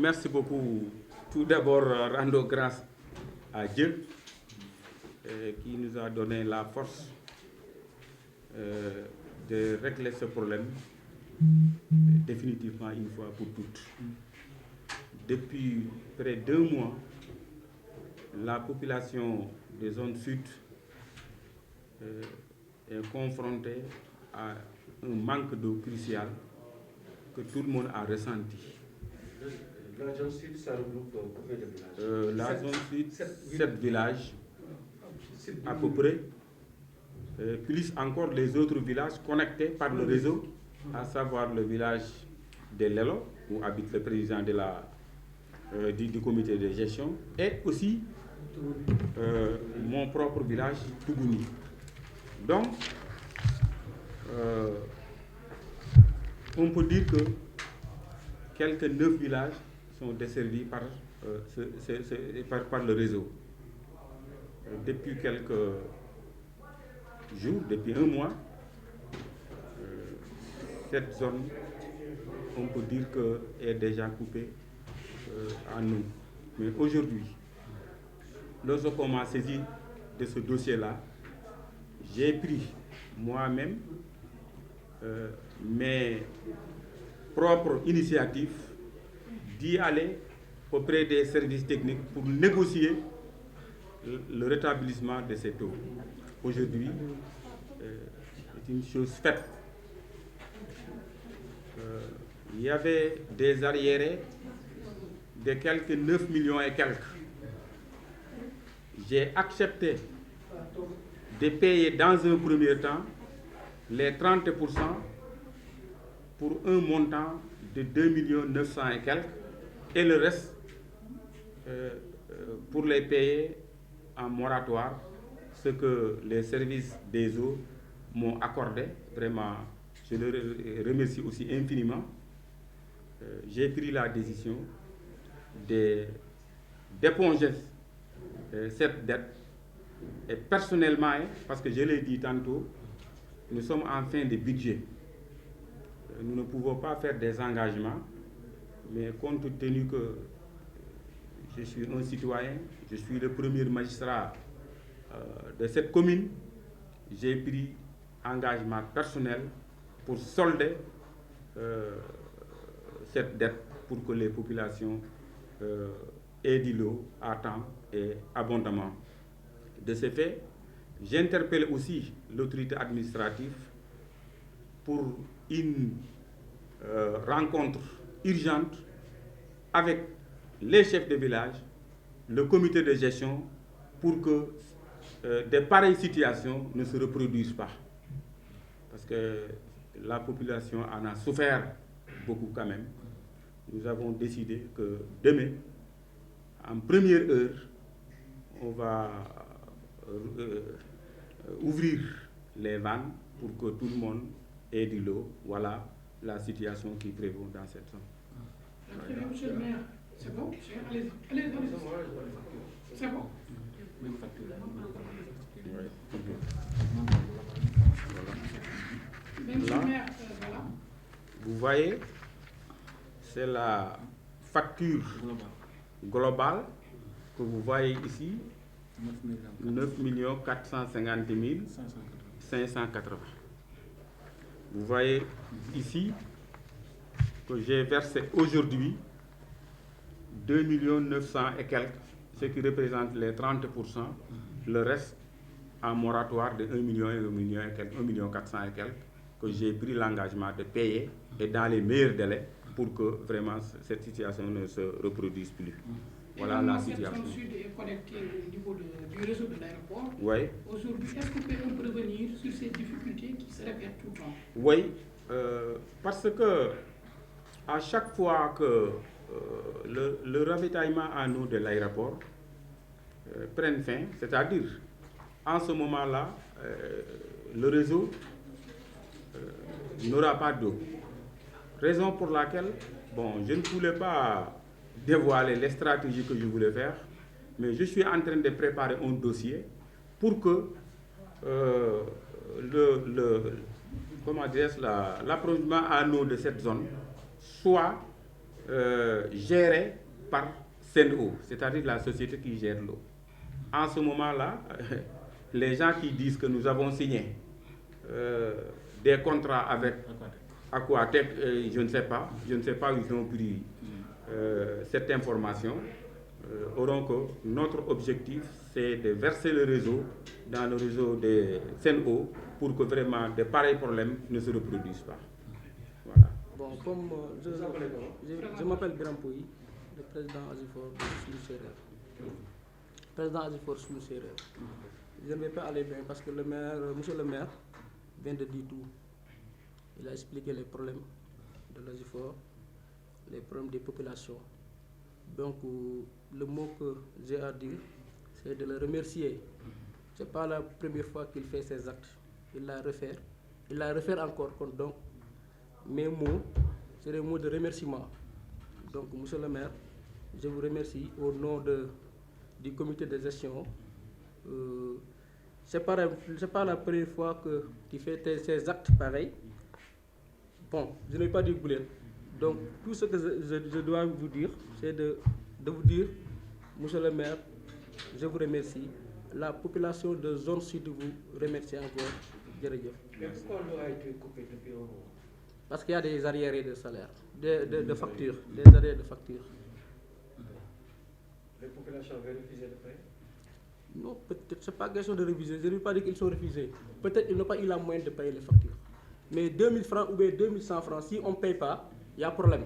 Merci beaucoup. Tout d'abord, rendons grâce à Dieu qui nous a donné la force de régler ce problème définitivement une fois pour toutes. Depuis près de 2 mois, la population des zones sud est confrontée à un manque d'eau crucial que tout le monde a ressenti. La zone sud, ça regroupe combien de villages? La zone sud, 7 villages à peu près, plus encore les autres villages connectés par le réseau, à savoir le village de Lelo, où habite le président du comité de gestion, et aussi mon propre village, Tougouni. Donc, on peut dire que quelques 9 villages sont desservis par le réseau. Depuis quelques jours, depuis 1 mois, cette zone, on peut dire qu'elle est déjà coupée en eau. Mais aujourd'hui, lorsqu'on m'a saisi de ce dossier-là, j'ai pris moi-même mes propres initiatives d'y aller auprès des services techniques pour négocier le rétablissement de cette eau. Aujourd'hui, c'est une chose faite. Il y avait des arriérés de quelques 9 millions et quelques. J'ai accepté de payer dans un premier temps les 30% pour un montant de 2 900 000 et quelques, et le reste pour les payer en moratoire, ce que les services des eaux m'ont accordé. Vraiment, je leur remercie aussi infiniment. J'ai pris la décision d'éponger cette dette. Et personnellement, parce que je l'ai dit tantôt, nous sommes en fin de budget. Nous ne pouvons pas faire des engagements, mais compte tenu que je suis un citoyen, je suis le premier magistrat de cette commune, j'ai pris engagement personnel pour solder cette dette pour que les populations aient de l'eau à temps et abondamment. De ce fait, j'interpelle aussi l'autorité administrative pour une rencontre urgente avec les chefs de village, le comité de gestion, pour que de pareilles situations ne se reproduisent pas. Parce que la population en a souffert beaucoup quand même. Nous avons décidé que demain, en première heure, on va ouvrir les vannes pour que tout le monde ait de l'eau. Voilà la situation qui prévaut dans cette zone. Très bien, monsieur le maire. C'est bon? Allez-y. C'est bon? Là, vous voyez, c'est la facture globale que vous voyez ici, 9 450 580. Vous voyez ici que j'ai versé aujourd'hui 2 900 000 et quelques, ce qui représente les 30%, le reste en moratoire de 1 million et quelques, 1 400 000 et quelques, que j'ai pris l'engagement de payer et dans les meilleurs délais pour que vraiment cette situation ne se reproduise plus. Voilà la situation. Cette zone sud est connectée au niveau du réseau de l'aéroport. Oui. Aujourd'hui, est-ce que vous pouvez revenir sur ces difficultés qui se répètent tout le temps? Oui, parce que à chaque fois que le ravitaillement en eau de l'aéroport prenne fin, c'est-à-dire en ce moment-là, le réseau n'aura pas d'eau. Raison pour laquelle, je ne voulais pas dévoiler les stratégies que je voulais faire, mais je suis en train de préparer un dossier pour que l'approvisionnement en eau de cette zone soit gérée par Sen'Eau, c'est-à-dire la société qui gère l'eau. En ce moment-là, les gens qui disent que nous avons signé des contrats avec Aquatec, je ne sais pas où ils ont pris cette information, auront que notre objectif, c'est de verser le réseau dans le réseau de Sen'Eau pour que vraiment de pareils problèmes ne se reproduisent pas. Voilà. Bon, comme je m'appelle Biram Pouy, le président Azifor Soulou-Sérère. Président Azifor Soulou-Sérère. Je ne vais pas aller bien parce que monsieur le maire vient de dire tout. Il a expliqué les problèmes de l'Azifor, les problèmes des populations. Donc, le mot que j'ai à dire, c'est de le remercier. Ce n'est pas la première fois qu'il fait ces actes. Il l'a refait. Il l'a refait encore. Donc, mes mots, c'est des mots de remerciement. Donc, monsieur le maire, je vous remercie au nom du comité de gestion. Ce n'est pas la première fois qu'il fait ces actes pareils. Bon, je ne vais pas dire boulet. Donc, tout ce que je dois vous dire, c'est de vous dire, monsieur le maire, je vous remercie. La population de zone sud vous remercie encore. Mais pourquoi l'eau a été coupée depuis un mois? Parce qu'il y a des arriérés de salaire, de factures, des arriérés de factures. Les populations avaient refusé de payer? Non, peut-être, ce n'est pas question de refuser. Je ne veux pas dire qu'ils sont refusés. Peut-être qu'ils n'ont pas eu la moyenne de payer les factures. Mais 2000 francs ou bien 2100 francs, si on ne paye pas, il y a problème.